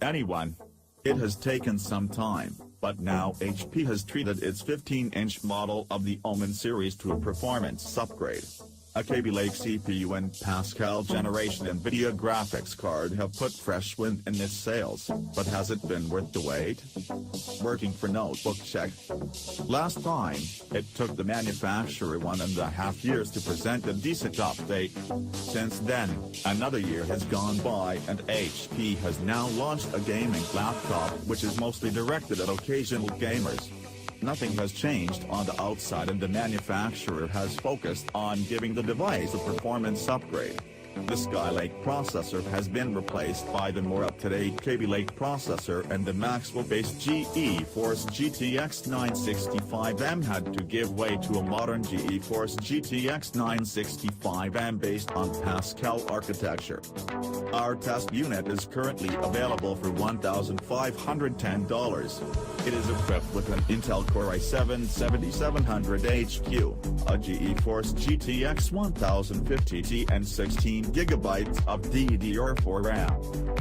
anyone. It has taken some time, but now HP has treated its 15-inch model of the Omen series to a performance upgrade. A Kaby Lake CPU and Pascal-generation Nvidia graphics card have put fresh wind in its sails, but has it been worth the wait? Working for Notebookcheck. Last time, it took the manufacturer 1.5 years to present a decent update. Since then, another year has gone by and HP has now launched a gaming laptop which is mostly directed at occasional gamers. Nothing has changed on the outside and the manufacturer has focused on giving the device a performance upgrade. The Skylake processor has been replaced by the more up-to-date Kaby Lake processor, and the Maxwell-based GeForce GTX 965M had to give way to a modern GeForce GTX 965M based on Pascal architecture. Our test unit is currently available for $1,510. It is equipped with an Intel Core i7-7700HQ, a GeForce GTX 1050Ti and 16GB of DDR4 RAM.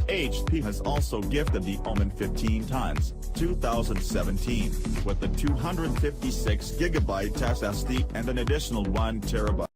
HP has also gifted the Omen 15 tons, 2017, with a 256GB SSD and an additional 1TB